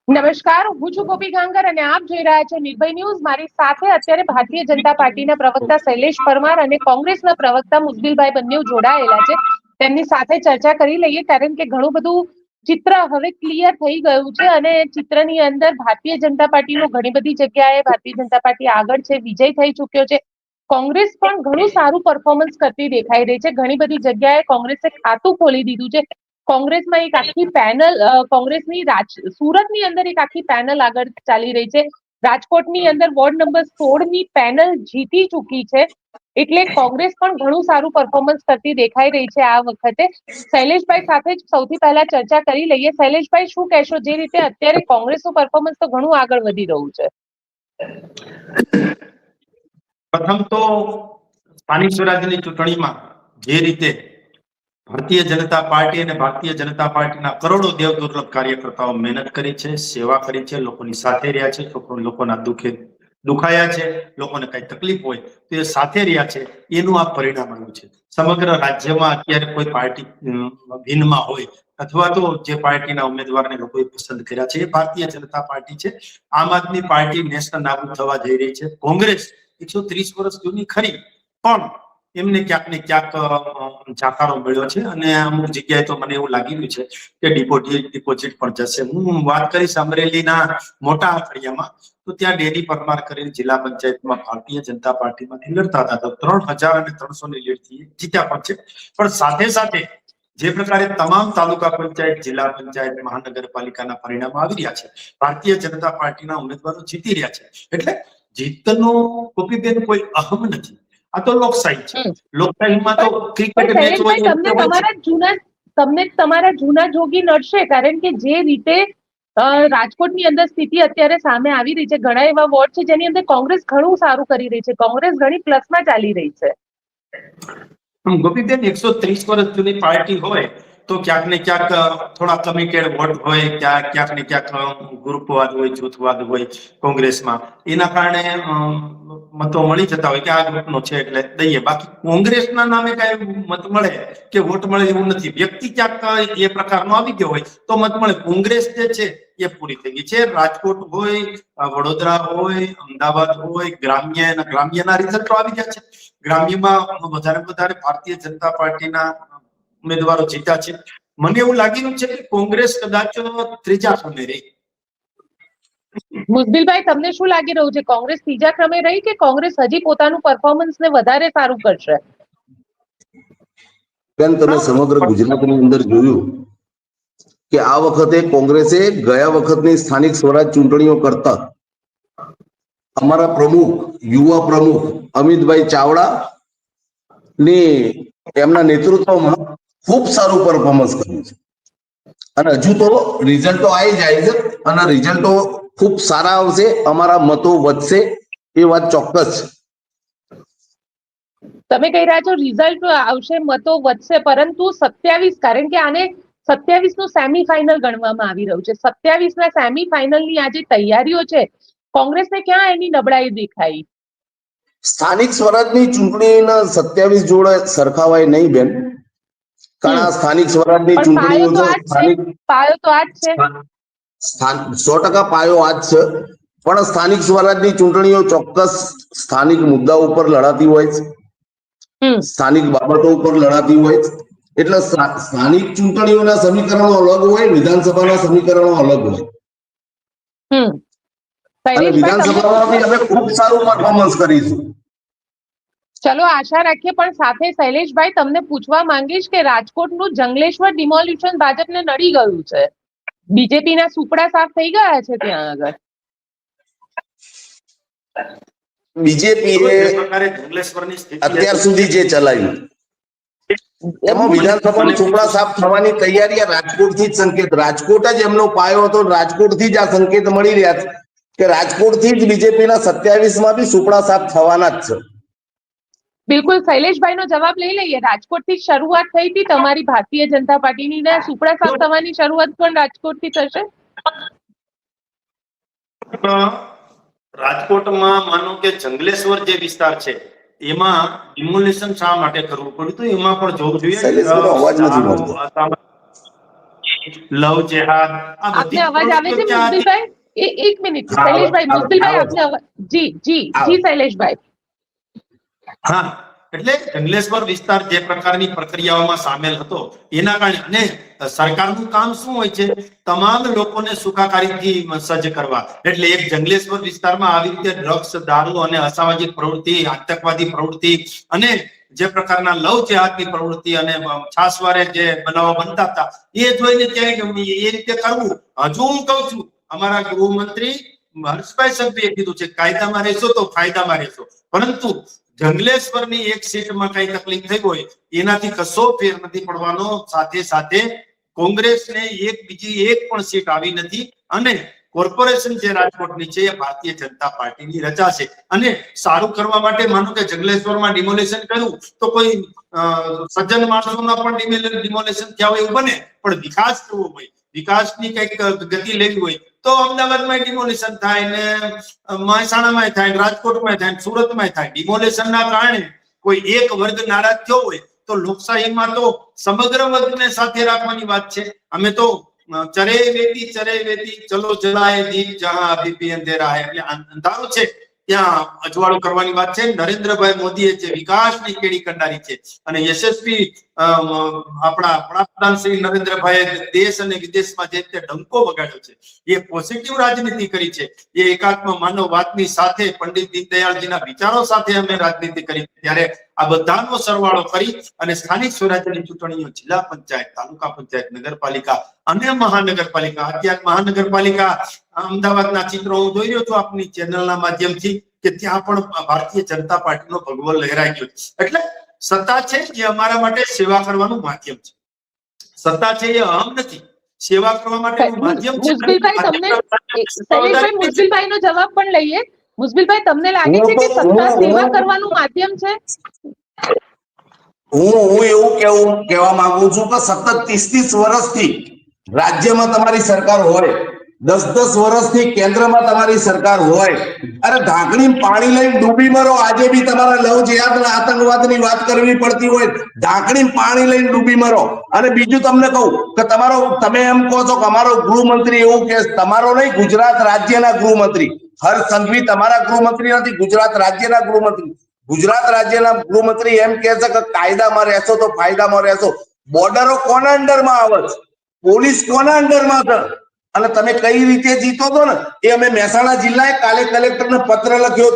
નમસ્કાર, હું છું ગોપી ગાંગર અને આપ જોઈ રહ્યા છો નિર્ભય ન્યૂઝ। મારી સાથે અત્યારે ભારતીય જનતા પાર્ટીના પ્રવક્તા શૈલેષ પરમાર અને કોંગ્રેસના પ્રવક્તા મુસ્બિલભાઈ બંને જોડાયેલા છે। તેમની સાથે ચર્ચા કરી લઈએ, કારણ કે ઘણું બધું ચિત્ર હવે ક્લિયર થઈ ગયું છે અને ચિત્રની અંદર ભારતીય જનતા પાર્ટીનું ઘણી બધી જગ્યાએ ભારતીય જનતા પાર્ટી આગળ છે, વિજય થઈ ચૂક્યો છે। કોંગ્રેસ પણ ઘણું સારું પરફોર્મન્સ કરતી દેખાઈ રહી છે। ઘણી બધી જગ્યાએ કોંગ્રેસે ખાતું ખોલી દીધું છે। કોંગ્રેસમાં એક આખી પેનલ, કોંગ્રેસની સુરતની અંદર એક આખી પેનલ આગળ ચાલી રહી છે। રાજકોટની અંદર વોર્ડ નંબર 16 ની પેનલ જીતી ચૂકી છે, એટલે કોંગ્રેસ પણ ઘણું સારું પરફોર્મન્સ કરતી દેખાઈ રહી છે આ વખતે। શૈલેષભાઈ સાથે જ સૌથી પહેલા ચર્ચા કરી લઈએ। શૈલેષભાઈ, શું કહેશો? જે રીતે અત્યારે કોંગ્રેસનું પરફોર્મન્સ તો ઘણું આગળ વધી રહ્યું છે। પ્રથમ તો સ્થાનિક સ્વરાજ્યની ચૂંટણીમાં જે રીતે ભારતીય જનતા પાર્ટી અને ભારતીય જનતા પાર્ટીના કરોડો દેવદુર્લભ કાર્યકર્તાઓ મહેનત કરી છે, સેવા કરી છે, લોકોની સાથે રહ્યા છે, લોકોના દુઃખે દુખાયા છે, લોકોને કઈ તકલીફ હોય તો એ સાથે રહ્યા છે, એનું આ પરિણામ આવ્યું છે। સમગ્ર રાજ્યમાં અત્યારે કોઈ પાર્ટી ભિન્નમાં હોય અથવા તો જે પાર્ટીના ઉમેદવારને લોકોએ પસંદ કર્યા છે એ ભારતીય જનતા પાર્ટી છે। આમ આદમી પાર્ટી નેશનલ નાબૂદ થવા જઈ રહી છે। કોંગ્રેસ 130 વર્ષ જૂની ખરી, પણ એમને ક્યાંક ને ક્યાંક જાકારો મળ્યો છે અને અમુક જગ્યાએ તો મને એવું લાગી રહ્યું છે કે ડિપોઝિટ પણ જશે। હું વાત કરીશ અમરેલીના મોટા અખડિયામાં, તો ત્યાં ડેરી પરમાર કરીને જિલ્લા પંચાયતમાં ભારતીય જનતા પાર્ટીમાંથી લડતા હતા, તો 3300 ની લીડથી જીત્યા પણ છે। પણ સાથે સાથે જે પ્રકારે તમામ તાલુકા પંચાયત, જિલ્લા પંચાયત, મહાનગરપાલિકાના પરિણામો આવી રહ્યા છે, ભારતીય જનતા પાર્ટીના ઉમેદવારો જીતી રહ્યા છે, એટલે જીતનો કોપીબેન કોઈ અહમ નથી। આ તો લોકશાહી છે। લોકશાહીમાં તો ક્રિકેટ મેચ હોય, તમને તમારા જૂના જોગી નડશે, કારણ કે જે રીતે રાજકોટની અંદર સ્થિતિ અત્યારે સામે આવી રહી છે, ઘણા એવા વોર્ડ છે જેની અંદર કોંગ્રેસ ઘણું સારું કરી રહી છે, કોંગ્રેસ ઘણી પ્લસમાં ચાલી રહી છે। ગોપીબેન, 130 વર્ષ જૂની પાર્ટી હોય તો ક્યાંક ને ક્યાંક થોડા કમિટેડ વોટ હોય, ક્યાંક ને ક્યાંક ગ્રુપવાદ હોય, જૂથવાદ હોય કોંગ્રેસમાં, એના કારણે મતો મળી જતા હોય કે આ ગ્રુપનો છે એટલે દઈએ। બાકી કોંગ્રેસના નામે કઈ મત મળે કે વોટ મળે એવું નથી। વ્યક્તિ ક્યાંક એ પ્રકારનો આવી ગયો હોય તો મત મળે। કોંગ્રેસ જે છે એ પૂરી થઈ ગઈ છે। રાજકોટ હોય, વડોદરા હોય, અમદાવાદ હોય, ગ્રામ્યના રિઝલ્ટો આવી ગયા છે। ગ્રામ્યમાં વધારે ભારતીય જનતા પાર્ટીના ઉમેદવારો જીત્યા છે। મને એવું લાગી રહ્યું છે કે કોંગ્રેસ કદાચ ત્રીજા ક્રમે રહી। મુસ્બિલભાઈ, તમને શું લાગી રહ્યું છે? કોંગ્રેસ ત્રીજા ક્રમે રહી કે કોંગ્રેસ હજી પોતાનું પરફોર્મન્સ ને વધારે સારું કરશે? બેન, તમે સમગ્ર ગુજરાતની અંદર જોયું કે આ વખતે કોંગ્રેસે ગયા વખતની સ્થાનિક સ્વરાજ ચૂંટણીઓ કરતા અમારા પ્રમુખ, યુવા પ્રમુખ અમિતભાઈ ચાવડા ની એમના નેતૃત્વમાં ખૂબ સારું પરફોર્મન્સ કર્યું છે અને હજુ તો રિઝલ્ટો આવી જાય છે અને રિઝલ્ટો ખૂબ સારા આવશે, અમારા મતો વધશે, એ વાત ચોક્કસ છે। તમે કહી રહ્યા છો રિઝલ્ટ આવશે, મતો વધશે, પરંતુ 27, કારણ કે આને 27 નું સેમીફાઇનલ ગણવામાં આવી રહ્યું છે। 27 ના સેમીફાઇનલની આ જે તૈયારીઓ છે, કોંગ્રેસને ક્યાં એની નબળાઈ દેખાઈ? સ્થાનિક સ્વરાજની ચૂંટણીના 27 જોડે સરખાવાય નહીં બેન, કારણ આ સ્થાનિક સ્વરાજની ચૂંટણીઓ છે, પાયો તો આજ છે, 100% પાયો આજ છે, પણ સ્થાનિક સ્વરાજની ચૂંટણીઓ ચોક્કસ સ્થાનિક મુદ્દાઓ ઉપર લડાતી હોય છે, સ્થાનિક બાબતો ઉપર લડાતી હોય છે, એટલે સ્થાનિક ચૂંટણીઓના સમીકરણો અલગ હોય, વિધાનસભાના સમીકરણો અલગ હોય અને વિધાનસભામાં બી અમે ખૂબ સારું પરફોર્મન્સ કરીશું। ચલો આશા રાખીએ। પણ સાથે શૈલેષભાઈ, તમને પૂછવા માંગીશ કે રાજકોટનું જંગલેશ્વર ડિમોલ્યુશન ભાજપને નડી ગયું છે, બીજેપીના સુપડા સાફ થઈ ગયા છે ત્યાં આગળ। બીજેપીએ અત્યાર સુધી જે ચલાવ્યું એમાં વિધાનસભાનું સુપડા સાફ થવાની તૈયારી રાજકોટથી જ સંકેત, રાજકોટ જ એમનો પાયો હતો, રાજકોટથી જ આ સંકેત મળી રહ્યા છે કે રાજકોટથી જ બીજેપીના 27માં બી સુપડા સાફ થવાના જ છે। બિલકુલ, શૈલેષભાઈનો જવાબ લઈ લઈએ। રાજકોટથી શરૂઆત થઈ હતી તમારી ભારતીય જનતા પાર્ટીની, ને સુપડા સાફ થવાની શરૂઆત પણ રાજકોટથી થશે? રાજકોટમાં માનો કે જંગલેશ્વર જે વિસ્તાર છે એમાં ડિમોલિશન શા માટે કરવું પડ્યું, તો એમાં પણ જોવું જોઈએ। લવ જેહાદ, આ બધી આપને અવાજ આવે છે પ્રવૃત્તિઓ ક્યાં હતી? મુસ્બિલભાઈ? એક મિનિટ હા, શૈલેષભાઈ, આવે, મુસ્બિલભાઈ આવે. આપને જી જી આવે. જી શૈલેષભાઈ. હા, એટલે જંગલેશ્વર વિસ્તાર જે પ્રકારની પ્રક્રિયાઓમાં સામેલ હતો એના કારણે, અને સરકારનું કામ શું હોય છે, તમામ લોકોને સુખાકારીથી સજ્જ કરવા. એટલે એક જંગલેશ્વર વિસ્તારમાં આવી રીતે ડ્રગ્સ, દારૂ અને અસામાજિક પ્રવૃત્તિ, આતંકવાદી પ્રવૃત્તિ અને જે પ્રકારના લવ જેહાદની પ્રવૃત્તિ અને છાસવારે જે બનાવો બનતા હતા એ જોઈને ક્યાંય એ રીતે કરવું. હજુ હું કહું છું, અમારા ગૃહમંત્રી હર્ષભાઈ સંઘવીએ કીધું છે કાયદામાં રહેશો તો ફાયદામાં રહેશો, પરંતુ જંગલેશ્વરની એક સીટમાં કઈ તકલીફ થઈ હોય એનાથી કશો ફેર નથી પડવાનો. સાથે સાથે કોંગ્રેસને બીજી એક પણ સીટ આવી નથી અને કોર્પોરેશન જે રાજકોટની છે એ ભારતીય જનતા પાર્ટીની રચાશે. અને સારું કરવા માટે માનો કે જંગલેશ્વરમાં ડિમોલેશન કર્યું તો કોઈ સજ્જન માણસોના પણ ડિમોલેશન થયા હોય એવું બને, પણ વિકાસ કરવો હોય, વિકાસની કઈક ગતિ લેવી હોય તો અમદાવાદમાં ડિમોલેશન થાય ને મહેસાણામાં થાય, રાજકોટમાં થાય, સુરતમાં થાય. ડિમોલેશનના કારણે કોઈ એક વર્ગ નારાજ થયો હોય તો લોકશાહીમાં તો સમગ્ર વર્ગને સાથે રાખવાની વાત છે. અમે તો ચરે વેતી ચલો જલાએ દીપ જહાં અભી ભી અંધેરા હૈ, એટલે અંધારું છે ત્યાં અજવાળું કરવાની વાત છે. નરેન્દ્રભાઈ મોદીએ જે વિકાસની કેડી કંડારી છે અને યશસ્વી આપણા વડાપ્રધાન શ્રી નરેન્દ્રભાઈએ દેશ અને વિદેશમાં જે રીતે ડંકો વગાડ્યો છે, એ પોઝિટિવ રાજનીતિ કરી છે, એ એકાત્મ માનવવાદની સાથે પંડિત દીનદયાળજીના વિચારો સાથે અમે રાજનીતિ કરી. ત્યારે આ બધાનો સરવાળો કરી અને સ્થાનિક સ્વરાજ્યની ચૂંટણીઓ જિલ્લા પંચાયત, તાલુકા પંચાયત, નગરપાલિકા અને મહાનગરપાલિકા, અત્યારે મહાનગરપાલિકા અમદાવાદના ચિત્રો હું જોઈ રહ્યો છું આપની ચેનલના માધ્યમથી કે ત્યાં પણ ભારતીય જનતા પાર્ટીનો ભગવો લહેરાઈ ગયો. એટલે સત્તા છે એ અમારા માટે સેવા કરવાનું માધ્યમ છે. સત્તા છે એ અહમ નથી, સેવા કરવા માટેનું માધ્યમ છે. મુસ્બિલભાઈ તમને શૈલેષભાઈ મુસ્બિલભાઈનો જવાબ પણ લઈએ. મુસ્બિલભાઈ, તમને લાગે છે કે સત્તા સેવા કરવાનું માધ્યમ છે? હું એવું કહેવા માંગુ છું કે સતત 30 વર્ષથી રાજ્યમાં તમારી સરકાર હોય, 10 વર્ષથી કેન્દ્રમાં તમારી સરકાર હોય, અરે ઢાંકણી પાણી લઈને ડૂબી મરો. આજે બી તમારા લવ જેહાદ અને આતંકવાદની વાત કરવી પડતી હોય, ઢાંકણી પાણી લઈને ડૂબી મરો. અને બીજું તમને કહું કે તમે એમ કહો છો કે અમારો ગૃહમંત્રી એવું કે, તમારો નહીં, ગુજરાત રાજ્યના ગૃહમંત્રી હર્ષ સંઘવી તમારા ગૃહમંત્રી નથી, ગુજરાત રાજ્યના ગૃહમંત્રી. ગુજરાત રાજ્યના ગૃહમંત્રી એમ કહે છે કે કાયદામાં રહેશો તો ફાયદામાં રહેશો. બોર્ડરો કોના અંડરમાં આવે છે? પોલીસ કોના અંડરમાં છે? અને તમે કઈ રીતે જીતો છો ને એ અમે મહેસાણા જિલ્લાએ કાલે કલેક્ટરને પત્ર લખ્યો.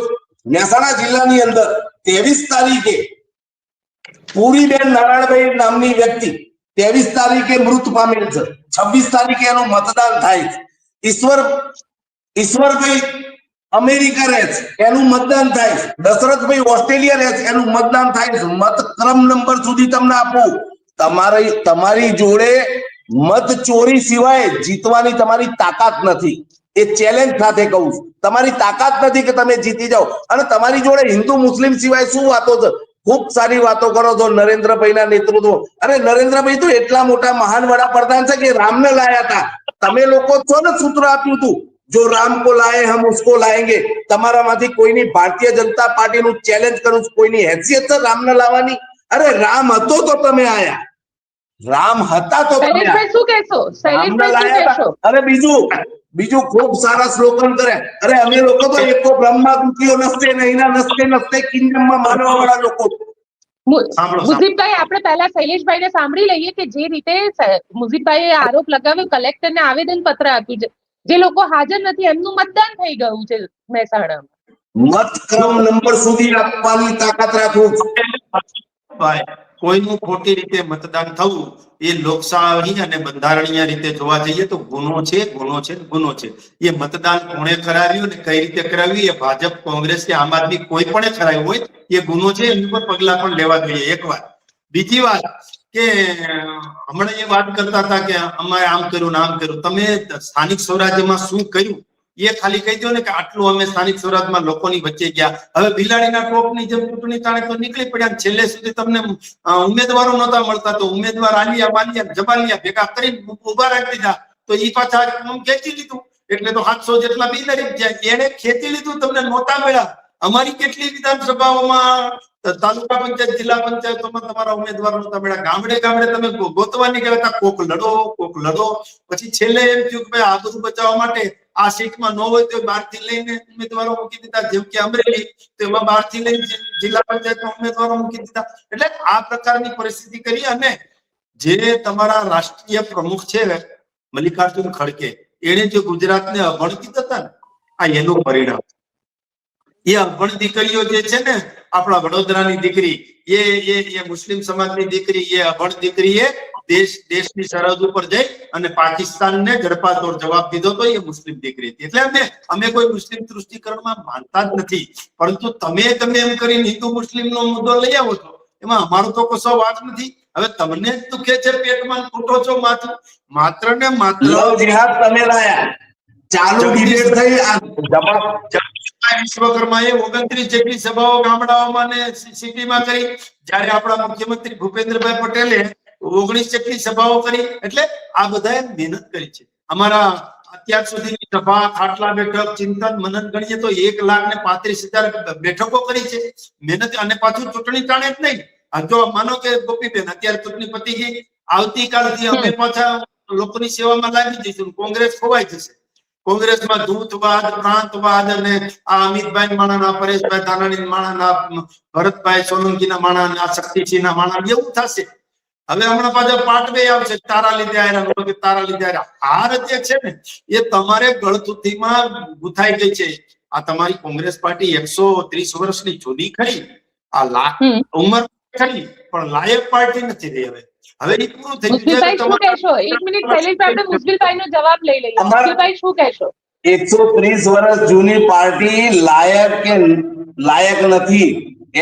મહેસાણા જિલ્લાની અંદર 23 તારીખે પૂરીબેન નારાયણભાઈ નામની વ્યક્તિ 23 તારીખે મૃત પામેલ છે. 26 તારીખે એનું મતદાન થાય છે. ઈશ્વરભાઈ અમેરિકા રહે છે, એનું મતદાન થાય છે. દશરથભાઈ ઓસ્ટ્રેલિયા રહે છે, એનું મતદાન થાય છે. મતક્રમ નંબર સુધી તમને આપું. તમારી જોડે મત ચોરી સિવાય જીતવાની તમારી તાકાત નથી. એ ચેલેન્જ સાથે કહું છું, તમારી તાકાત નથી કે તમે જીતી જાઓ. અને તમારી જોડે હિન્દુ મુસ્લિમ સિવાય શું વાતો છે? ખૂબ સારી વાતો કરો છો નરેન્દ્રભાઈના નેતૃત્વ. અરે નરેન્દ્રભાઈ તો એટલા મોટા મહાન વડાપ્રધાન છે કે રામને લાયા હતા. તમે લોકો છો ને સૂત્ર આપ્યું હતું, જો રામ કો લાએ હમ ઉસકો લાએંગે. તમારામાંથી કોઈની ભારતીય જનતા પાર્ટીનું ચેલેન્જ કરું છું, કોઈની હેસિયત છે રામને લાવવાની? અરે રામ હતો તો તમે આયા, રામ હતા તો તમે શૈલેષભાઈ શું કહેશો? શૈલેષભાઈ શું કહેશો? અરે બીજું ખૂબ સારા શ્લોકન કરે. અરે અમે લોકો તો એકો બ્રહ્મા દુખીઓ નસ્તે નહીના નસ્તે કિંગડમમાં માનવા વાળા લોકો. મુઝીબભાઈ, આપણે પહેલા શૈલેષભાઈને સાંભળી લઈએ કે જે રીતે મુઝીબભાઈએ આરોપ લગાવ્યો, કલેક્ટરને આવેદન પત્ર આપ્યું છે, જે લોકો હાજર નથી એમનું મતદાન થઈ ગયું છે મહેસાણામાં. મતક્રમ નંબર સુધી આપવાની તાકાત રાખું. કોઈનું ખોટી રીતે મતદાન થવું એ લોકશાહી અને બંધારણીય રીતે જોવા જઈએ તો ગુનો છે. એ મતદાન કોણે કરાવ્યું ને કઈ રીતે કરાવ્યું, એ ભાજપ, કોંગ્રેસ કે આમ આદમી કોઈ પણ કરાવ્યું હોય એ ગુનો છે, એની પર પગલા પણ લેવા જોઈએ. એક વાત. બીજી વાત કે હમણાં એ વાત કરતા હતા કે અમારે આમ કર્યું ને આમ કર્યું. તમે સ્થાનિક સ્વરાજ્યમાં શું કર્યું એ ખાલી કહી દો ને કે આટલું અમે સ્થાનિક સ્વરાજમાં લોકોની વચ્ચે ગયા. હવે બિલાડીના ટોપની જેમ ચૂંટણી તાણે તો નીકળી પડ્યા. છેલ્લે સુધી તમને ઉમેદવારો નહોતા મળતા તો ઉમેદવાર આલિયા વાલિયા જબાલિયા ભેગા કરીને ઉભા રાખી દીધા તો એ પાછા ખેંચી લીધું. એટલે તો 700 જેટલા બિલાડી જાય એને ખેંચી લીધું, તમને નહોતા મળ્યા. અમારી કેટલી વિધાનસભાઓમાં તાલુકા પંચાયત જિલ્લા પંચાયતોમાં તમારા ઉમેદવારો તમે ગામડે ગામડે તમે ગોતવાની કહેતા કોક લડો પછી છેલ્લે એમ થયું કે ભાઈ આ બધું બચાવવા માટે આ સીટમાં ન હોય તો બહારથી લઈને ઉમેદવારો મૂકી દીધા, જેમ કે અમરેલી તેમાં બહારથી લઈને જિલ્લા પંચાયતમાં ઉમેદવારો મૂકી દીધા. એટલે આ પ્રકારની પરિસ્થિતિ કરી અને જે તમારા રાષ્ટ્રીય પ્રમુખ છે મલ્લિકાર્જુન ખડગે, એને જે ગુજરાતને અભણ કીધા હતા ને, આ એનું પરિણામ. એ અભણ દીકરીઓ જે છે ને, આપણા વડોદરાની દીકરી, એ મુસ્લિમ સમાજની દીકરી, એ અભણ દીકરીએ દેશની સરહદ ઉપર જઈ અને પાકિસ્તાનને ઝડપાતોડ જવાબ દીધો તો એ મુસ્લિમ દીકરી હતી. એટલે અમે કોઈ મુસ્લિમ તૃષ્ટિકરણમાં માનતા જ નથી, પરંતુ તમે એમ કરીને હિન્દુ મુસ્લિમનો મુદ્દો લઈ આવો છો, એમાં અમારો તો કશો વાત નથી. હવે તમને જ દુખે છે, પેટમાં ફૂટો છો માત્ર ને માત્ર તમે લાયા ચાલુ ડિબેટ થઈ. વિશ્વકર્માએ 29 જેટલી સભાઓ ગામડાઓમાં ને સિટીમાં કરી, જ્યારે આપણા મુખ્યમંત્રી ભૂપેન્દ્રભાઈ પટેલે 19 જેટલી સભાઓ કરી. એટલે આ બધાએ મહેનત કરી છે. અમારા અત્યાર સુધીની સભા, ખાટલા બેઠક, ચિંતન મનન ગણીએ તો 1,35,000 બેઠકો કરી છે. મહેનત. અને પાછું ચૂંટણી ટાણે જ નહીં. જો માનો કે ગોપીબેન અત્યારે ચૂંટણી પતી ગઈ, આવતીકાલથી અમે પાછા લોકોની સેવામાં લાગી જઈશું, કોંગ્રેસ ખોવાઈ જશે. કોંગ્રેસમાં દૂતવાદ, પ્રાંતવાદ અને આ અમિતભાઈ માણાના, પરેશભાઈ ધાનાણી માણાના, ભરતભાઈ સોલંકીના માણાના, શક્તિસિંહના માણાના એવું થશે. હવે હમણાં પાછા પાટવે આવશે, તારા લીધે આવ્યા, તારા લીધે આવ્યા. હાર જે છે ને એ તમારે ગળથુથીમાં ગુથાઈ ગઈ છે. આ તમારી કોંગ્રેસ પાર્ટી 130 વર્ષની જૂની ખરી, આ ઉંમર ખરી, પણ લાયક પાર્ટી નથી રહી. હવે એ પૂરું થઈ ગયું. શું કહેશો? એક મિનિટ શૈલેષભાઈ, આપણે મુસ્બિલભાઈ નો જવાબ લઈ લઈએ. મુસ્બિલભાઈ શું કહેશો? 130 વર્ષ જૂની પાર્ટી લાયક નથી,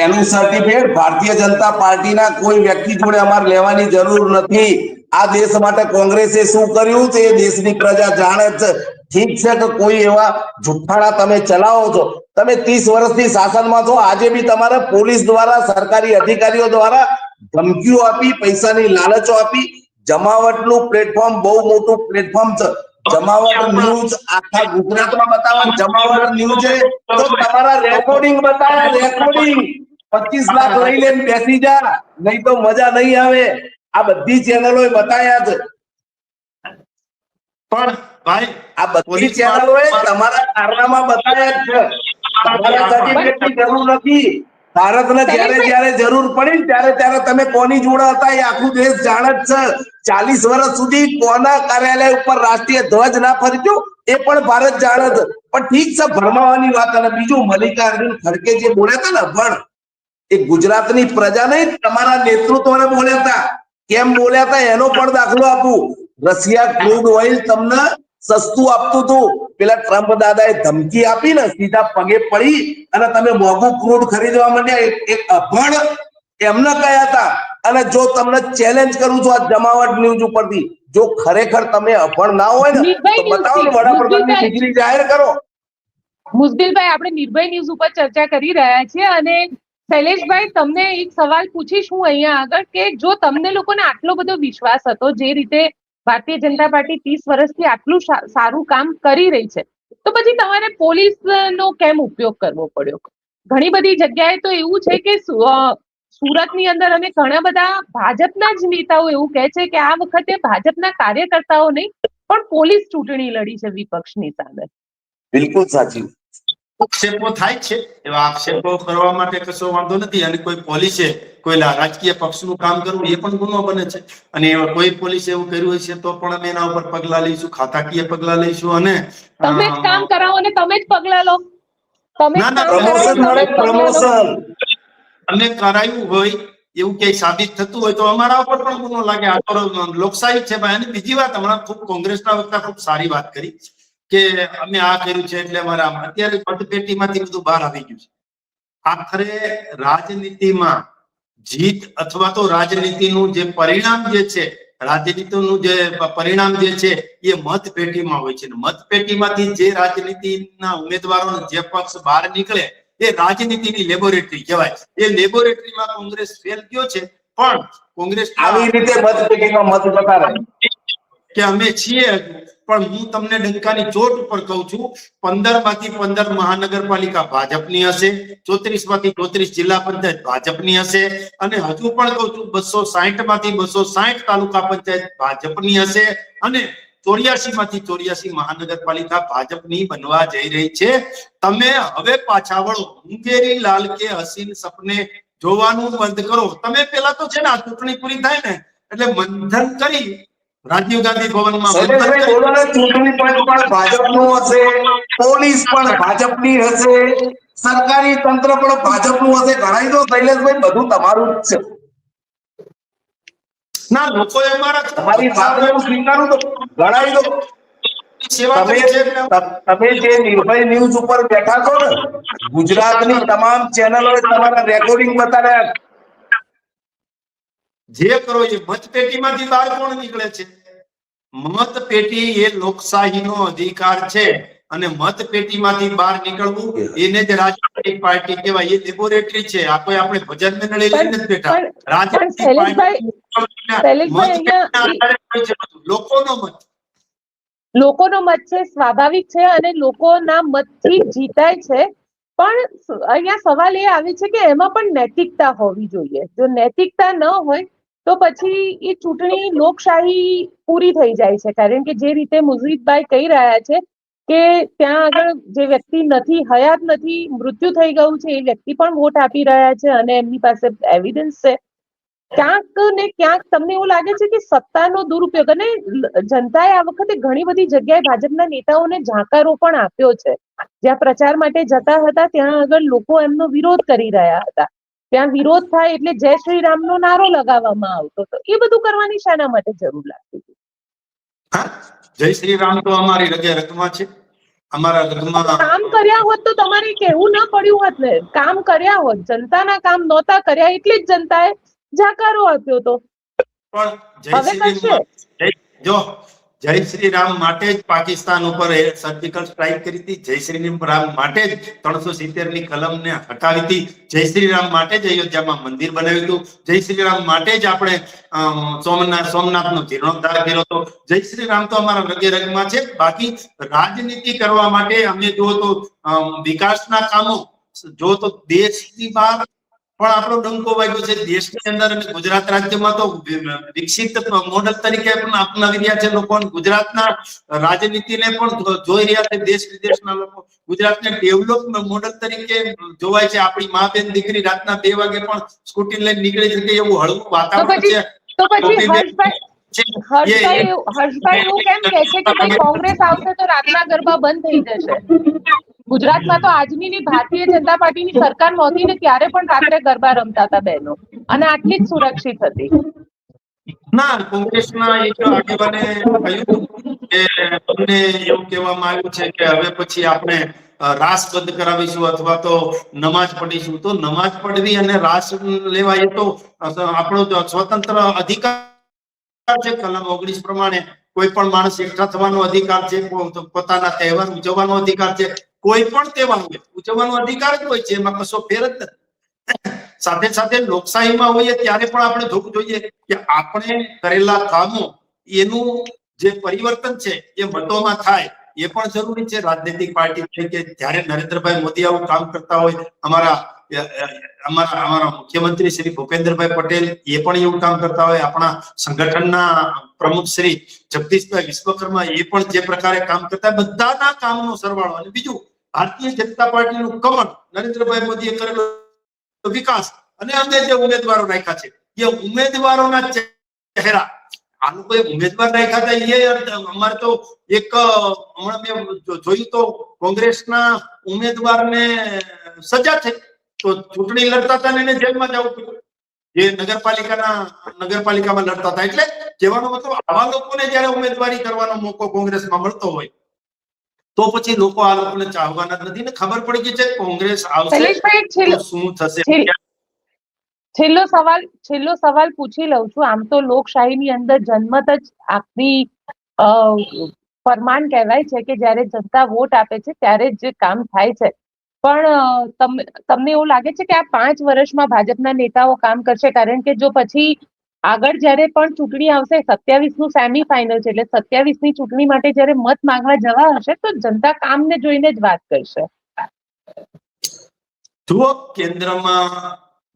એનું સર્ટિફિકેટ ભારતીય જનતા પાર્ટીના કોઈ વ્યક્તિ જોડે અમારે લેવાની જરૂર નથી. આ દેશ માટે કોંગ્રેસે શું કર્યું છે એ દેશની પ્રજા જાણે છે. ઠીક છે કે કોઈ એવા જુઠ્ઠાણા તમે ચલાવો છો, તમે 30 વર્ષથી શાસનમાં છો, આજે બી તમારે પોલીસ દ્વારા, સરકારી અધિકારીઓ દ્વારા ધમકીઓ આપી, પૈસાની લાલચો આપી. જમાવટનું પ્લેટફોર્મ બહુ મોટું પ્લેટફોર્મ છે. જમાવટ ન્યૂઝ આખા ગુજરાતમાં બતાવવા, જમાવટ ન્યૂઝે તો તમારા રેકોર્ડિંગ બતાવ્યા, રેકોર્ડિંગ 25 લાખ લઈ લઈને બેસી જા, નહીં તો મજા નહીં આવે. આ બધી ચેનલોએ બતાવ્યા છે. પણ ભાઈ આ બધી ચેનલોએ તમારા કારનામા બતાવ્યા છે. તમારા સર્ટિફિકેટની જરૂર નથી. ભારતને જ્યારે જરૂર પડી ત્યારે તમે કોની જોડે હતા એ આખું દેશ જાણે જ છે. 40 વર્ષ સુધી કોના કાર્યાલય ઉપર રાષ્ટ્રીય ધ્વજ ના ફરક્યો એ પણ ભારત જાણે છે. પણ ઠીક છે, ભરમાવાની વાત. અને બીજું, મલ્લિકાર્જુન ખડગે જે બોલ્યા હતા ને અભણ, એ ગુજરાતની પ્રજા નહીં, તમારા નેતૃત્વને બોલ્યા હતા. કેમ બોલ્યા હતા એનો પણ દાખલો આપું. રશિયા ક્રૂડ ઓઇલ તમને સસ્તું આપતું હતું, પેલા ટ્રમ્પ દાદાએ ધમકી આપી ને, સીધા પગે પડી અને તમે મોંઘું ક્રૂડ ખરીદવા માંડ્યા. એક અભણ એમને કયા હતા. અને જો તમને ચેલેન્જ કરું છું આ જમાવટ ન્યૂઝ ઉપરથી, જો ખરેખર તમે અભણ ના હોય ને તો બતાવો ને, વડાપ્રધાનની ડિગ્રી જાહેર કરો. મુસ્બિલભાઈ, આપણે નિર્ભય ન્યૂઝ ઉપર ચર્ચા કરી રહ્યા છીએ અને શૈલેષભાઈ, તમને એક સવાલ પૂછીશ હું અહીંયા આગળ, કે જો તમને લોકોને આટલો બધો વિશ્વાસ હતો, જે રીતે ભારતીય જનતા પાર્ટી 30 વર્ષથી આટલું સારું કામ કરી રહી છે, તો પછી તમારે પોલીસનો કેમ ઉપયોગ કરવો પડ્યો? ઘણી બધી જગ્યાએ તો એવું છે કે સુરતની અંદર અને ઘણા બધા ભાજપના જ નેતાઓ એવું કહે છે કે આ વખતે ભાજપના કાર્યકર્તાઓ નહીં પણ પોલીસ ચૂંટણી લડી છે વિપક્ષની સામે. બિલકુલ સાચી. આક્ષેપો થાય છે, એવા આક્ષેપો કરવા માટે કશો વાંધો નથી. અને કોઈ પોલીસે કોઈ રાજકીય પક્ષનું કામ કરવું એ પણ ગુનો બને છે. અને કોઈ પોલીસે એવું કર્યું હશે તો પણ અમે એના ઉપર પગલા લઈશું, ખાતાકીય પગલા લઈશું. અને તમે જ કામ કરાવો અને તમે જ પગલા લો. અને કરાયું હોય એવું ક્યાંય સાબિત થતું હોય તો અમારા ઉપર પણ ગુનો લાગે. આ તો લોકશાહી છે ભાઈ. અને બીજી વાત, હમણાં ખૂબ કોંગ્રેસના વક્તા ખૂબ સારી વાત કરી કે અમે આ કર્યું છે એટલે અમારા અત્યારે મતપેટીમાંથી બધું બહાર આવી ગયું છે. આખરે રાજનીતિમાં જીત અથવા તો રાજનીતિનું જે પરિણામ જે છે, રાજનીતિનું જે પરિણામ જે છે એ મતપેટીમાં હોય છે. મતપેટીમાંથી જે રાજનીતિના ઉમેદવારો જે પક્ષ બહાર નીકળે એ રાજનીતિની લેબોરેટરી કહેવાય. એ લેબોરેટરીમાં કોંગ્રેસ ફેલ ગયો છે. પણ કોંગ્રેસ આવી રીતે મતપેટીમાં મત જતા રહે કે અમે છીએ, પણ હું તમને ડંકાની ચોટ ઉપર કહું છું, 15 માંથી 15 મહાનગરપાલિકા ભાજપની હશે, 34 માંથી 34 જિલ્લા પંચાયત ભાજપની હશે, અને હજુ પણ કહું છું 260 માંથી 260 તાલુકા પંચાયત ભાજપની હશે, અને 84 માંથી 84 મહાનગરપાલિકા ભાજપની બનવા જઈ રહી છે. તમે હવે પાછા વળો, મુંગેરી લાલ કે હસીન સપને જોવાનું બંધ કરો. તમે પેલા તો છે ને આ ચૂંટણી પૂરી થાય ને એટલે મંથન કરી રાજીવ ગાંધી ભવનમાં શૈલેષભાઈ બોલો ને, ચૂંટણી પંચ પણ ભાજપનું હશે, પોલીસ પણ ભાજપની હશે, સરકારી તંત્ર પણ ભાજપનું હશે. ગણાઈ દો શૈલેષભાઈ, બધું તમારું જ છે. ના, લોકોએ અમારા તમારી વાતને હું સ્વીકારું તો ગણાઈ દો. સેવા કરી છે એટલે તમે જે નિર્ભય ન્યૂઝ ઉપર બેઠા છો ને, ગુજરાતની તમામ ચેનલોએ તમારા રેકોર્ડિંગ બતાવ્યા. જે કરો એ મતપેટીમાંથી બહાર કોણ નીકળે છે? મતપેટી એ લોકશાહીનો અધિકાર છે, અને મતપેટીમાંથી બહાર નીકળવું એને જ રાજનૈતિક પાર્ટી કહેવાય. એ લેબોરેટરી છે. આ કોઈ આપણે ભજન મંડળી લઈને જ બેઠા. રાજનૈતિક પાર્ટી લોકોનો મત, લોકોનો મત છે, સ્વાભાવિક છે, અને લોકોના મતથી જીતાય છે. પણ અહીંયા સવાલ એ આવે છે કે એમાં પણ નૈતિકતા હોવી જોઈએ. જો નૈતિકતા ન હોય તો પછી એ ચૂંટણી લોકશાહી પૂરી થઈ જાય છે. કારણ કે જે રીતે મુઝીદભાઈ કહી રહ્યા છે કે ત્યાં આગળ જે વ્યક્તિ નથી, હયાત નથી, મૃત્યુ થઈ ગયું છે, એ વ્યક્તિ પણ વોટ આપી રહ્યા છે અને એમની પાસે એવિડન્સ છે. ક્યાંક ને ક્યાંક તમને એવું લાગે છે કે સત્તાનો દુરુપયોગ, અને જનતાએ આ વખતે ઘણી બધી જગ્યાએ ભાજપના નેતાઓને જાકારો પણ આપ્યો છે. જ્યાં પ્રચાર માટે જતા હતા ત્યાં આગળ લોકો એમનો વિરોધ કરી રહ્યા હતા. ત્યાં વિરોધ થાય એટલે જય શ્રી રામનો નારો લગાવવામાં આવતો. તો એ બધું કરવાની શાના માટે જરૂર લાગતી હતી? જય શ્રી રામ તો અમારી રગે રગમાં છે. અમારા રગમાં કામ કર્યા હોત તો તમારે કેવું ના પડ્યું હોત ને. કામ કર્યા હોત, જનતાના કામ નહોતા કર્યા એટલે જ જનતાએ જાકારો આપ્યો તો. પણ જય શ્રી રામ માટે જ પાકિસ્તાન ઉપર સર્જિકલ સ્ટ્રાઇક કરી હતી. જય શ્રી રામ માટે જ 370 ની કલમને હટાવી હતી. જય શ્રી રામ માટે જ અયોધ્યામાં મંદિર બનાવ્યું હતું. જય શ્રી રામ માટે જ આપણે સોમનાથનો જીર્ણોદ્ધાર કર્યો હતો. જય શ્રી રામ તો અમારા રગે રગમાં છે. બાકી રાજનીતિ કરવા માટે અમે જો તો વિકાસના કામો જો તો દેશની બહાર પણ આપણો ડંકો વાગ્યો છે. દેશની અંદર અને ગુજરાત રાજ્યમાં તો વિકસિત મોડલ તરીકે પણ અપનાવી રહ્યા છે લોકો. ગુજરાતના રાજનીતિને પણ જોઈ રહ્યા છે દેશ વિદેશના લોકો. ગુજરાતને ડેવલપ મોડલ તરીકે જોવાય છે. આપણી મા બેન દીકરી રાતના 2 વાગે પણ સ્કૂટી લઈને નીકળી શકે એવું હળવું વાતાવરણ છે. તો પછી હર્ષભાઈ એવું કેમ કહે છે કે ભાઈ કોંગ્રેસ આવશે તો રાતના ગરબા બંધ થઈ જશે? ગુજરાતમાં તો આજની ભારતીય જનતા પાર્ટીની સરકાર નહોતી ને ત્યારે પણ રાત્રે ગરબા રમતા હતા બહેનો, અને આટલી જ સુરક્ષિત હતી. ના, કોંગ્રેસના એક આગેવાને કહ્યું કે તમને એવું કહેવામાં આવ્યું છે કે હવે પછી આપણે રાસ બંધ કરાવીશું અથવા તો નમાઝ પઢીશું. તો નમાઝ પઢવી અને રાસ લેવા એ તો આપણો સ્વતંત્ર અધિકાર છે. કલમ 19 પ્રમાણે કોઈ પણ માણસ એકઠા થવાનો અધિકાર છે, પોતાના તહેવાર ઉજવવાનો અધિકાર છે. કોઈ પણ તહેવાર ઉજવવાનો અધિકાર જ હોય છે, એમાં કશો ફેર જ નથી. સાથે સાથે લોકશાહીમાં હોઈએ ત્યારે પણ આપણે જોવું જોઈએ કે આપણે કરેલા કામો એનું જે પરિવર્તન છે એ મતોમાં થાય એ પણ જરૂરી છે. રાજનૈતિક પાર્ટી તરીકે જ્યારે નરેન્દ્રભાઈ મોદી આવું કામ કરતા હોય, અમારા મુખ્યમંત્રી શ્રી ભૂપેન્દ્રભાઈ પટેલ એ પણ એવું કામ કરતા હોય, આપણા સંગઠનના પ્રમુખ શ્રી જગદીશભાઈ વિશ્વકર્મા એ પણ જે પ્રકારે કામ કરતા, બધાના કામનો સરવાળો. અને બીજું, ભારતીય જનતા પાર્ટીનું કમળ નરેન્દ્રભાઈ મોદીએ કરેલો વિકાસ, અને અમે જે ઉમેદવારો રાખ્યા છે એ ઉમેદવારોના ચહેરા, આ લોકોએ ઉમેદવાર રાખ્યા હતા એ અમારે તો એક હમણાં મેં જોયું તો કોંગ્રેસના ઉમેદવારને સજા થઈ તો ચૂંટણી લડતા હતા ને એને જેલમાં જવું પડ્યું. જે નગરપાલિકામાં લડતા હતા. એટલે કહેવાનો મતલબ, આવા લોકોને જયારે ઉમેદવારી કરવાનો મોકો કોંગ્રેસમાં મળતો હોય તો પછી લોકો આ લોકોને ચાહવાના જ નથી ને. ખબર પડી ગઈ છે કોંગ્રેસ આવશે તો શું થશે. છેલ્લો સવાલ પૂછી લઉં છું. આમ તો લોકશાહીની અંદર જન્મત જ આખરી ફરમાન કહેવાય છે કે જ્યારે જનતા વોટ આપે છે ત્યારે જ કામ થાય છે. પણ તમને એવું લાગે છે કે આ 5 વર્ષમાં ભાજપના નેતાઓ કામ કરશે? કારણ કે જો પછી આગળ જ્યારે પણ ચૂંટણી આવશે 27 નું સેમી ફાઇનલ છે, એટલે 27 ની ચૂંટણી માટે જ્યારે મત માંગવા જવા હશે તો જનતા કામને જોઈને જ વાત કરશે. જુઓ, કેન્દ્રમાં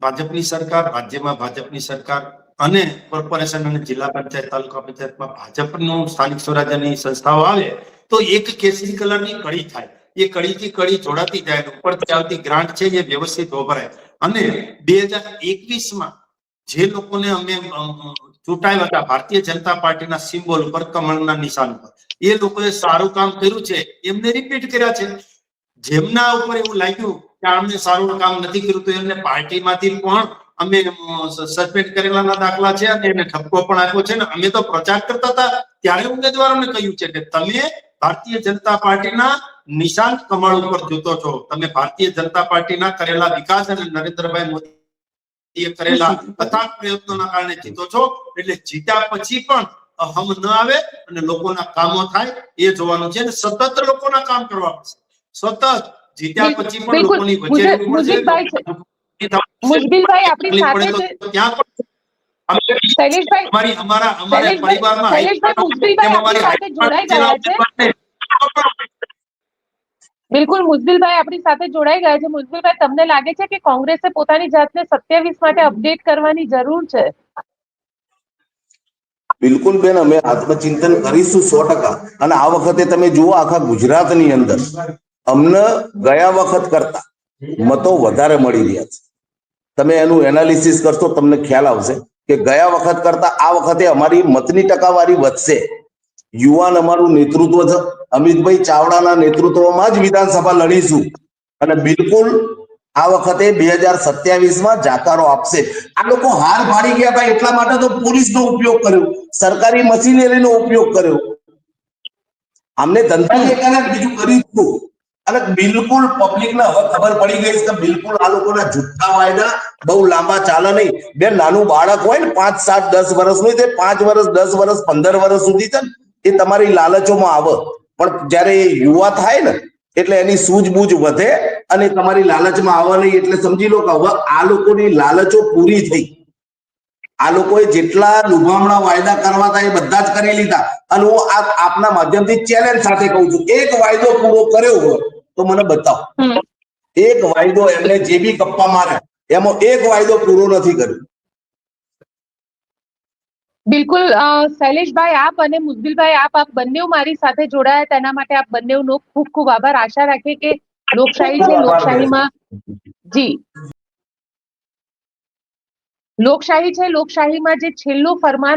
ભાજપની સરકાર, રાજ્યમાં ભાજપની સરકાર અને કોર્પોરેશન અને જિલ્લા પંચાયત, તાલુકા પંચાયતમાં ભાજપનું સ્થાનિક સ્વરાજ્યની સંસ્થાઓ આવે તો એક કેસરી કલરની કડી થાય. એ કડીથી કડી જોડાતી જાય, ઉપરથી આવતી ગ્રાન્ટ છે એ વ્યવસ્થિત વપરાય. અને 2021માં જે લોકોને અમે ચૂંટાવ્યા હતા ભારતીય જનતા પાર્ટીના સિમ્બોલ ઉપર, કમળના નિશાન પર, એ લોકોએ સારું કામ કર્યું છે, એમને રિપીટ કર્યા છે. જેમના ઉપર એવું લાગ્યું કે આમને સારું કામ નથી કર્યું તો એમને પાર્ટીમાંથી પણ અમે સસ્પેન્ડ કરેલાના દાખલા છે અને એને ઠપકો પણ આપ્યો છે. ને અમે તો પ્રચાર કરતા હતા ત્યારે ઉમેદવારોને કહ્યું છે કે તમે ભારતીય જનતા પાર્ટીના નિશાન કમળ ઉપર જૂતો છો, તમે ભારતીય જનતા પાર્ટીના કરેલા વિકાસ અને નરેન્દ્રભાઈ મોદીએ કરેલા અથાગ પ્રયત્નોના કારણે જીતો છો. એટલે જીત્યા પછી પણ અહમ ન આવે અને લોકોના કામો થાય એ જોવાનું છે. અને સતત લોકોના કામ કરવા પડશે. સતત જીત્યા પછી પણ લોકોની વચ્ચે રહેવું પડશે. મુજબિલભાઈ આપણી સાથે જ ત્યાં પણ શૈલેષભાઈ અમારા પરિવારમાં શૈલેષભાઈ મુજબિલભાઈ આપણી સાથે જોડાઈ ગયા છે. બિલકુલ, મુજબિલભાઈ આપણી સાથે જોડાઈ ગયા છે. મુજબિલભાઈ, તમને લાગે છે કે કોંગ્રેસે પોતાની જાતને 27 માટે અપડેટ કરવાની જરૂર છે? બિલકુલ બેન, અમે આત્મચિંતન કરીશું 100%. અને આ વખતે તમે જુઓ, આખા ગુજરાતની અંદર અમને ગયા વખત કરતા મતો વધારે મળી રહ્યા છે. તમે એનું એનાલિસિસ કરશો તમને ખ્યાલ આવશે કે ગયા વખત કરતા આ વખતે અમારી મતની ટકાવારી વધશે. યુવાન અમારું નેતૃત્વ છે, અમિતભાઈ ચાવડાના નેતૃત્વમાં જ વિધાનસભા લડીશું અને બિલકુલ આ વખતે 2027માં જાકારો આપશે. આ લોકો હાર ભાડી ગયા હતા એટલા માટે તો પોલીસનો ઉપયોગ કર્યો, સરકારી મશીનરીનો ઉપયોગ કર્યો. અમને ધંધા એકાને બીજું કર્યું અને બિલકુલ પબ્લિકને હવે ખબર પડી ગઈ છે કે બિલકુલ આ લોકોના જુઠ્ઠા વાયદા બહુ લાંબા ચાલે નહીં. બે નાનું બાળક હોય ને 5, 7, 10 વર્ષનું, તે 5 વર્ષ, 10 વર્ષ, 15 વર્ષ સુધી છે ને એ તમારી લાલચોમાં આવે, પણ જ્યારે એ યુવા થાય ને એટલે એની સૂઝબૂઝ વધે અને તમારી લાલચમાં આવે નહીં. એટલે સમજી લો કે હવે આ લોકોની લાલચો પૂરી થઈ. આ લોકોએ જેટલા લુભામણા વાયદા કરવા હતા એ બધા જ કરી લીધા. અને હું આપના માધ્યમથી ચેલેન્જ સાથે કહું છું, એક વાયદો પૂરો કર્યો હોય તો મને બતાવો. એક વાયદો એમને જે બી ગપ્પા મારે એમાં એક વાયદો પૂરો નથી કર્યો. બિલકુલ, શૈલેષભાઈ આપ અને મુજબિલભાઈ આપ બંને મારી સાથે જોડાયા તેના માટે આપ બંનેનો ખૂબ ખૂબ આભાર. આશા રાખીએ કે લોકશાહી છે, લોકશાહીમાં જી લોકશાહી છે, લોકશાહીમાં જે છેલ્લું ફરમાન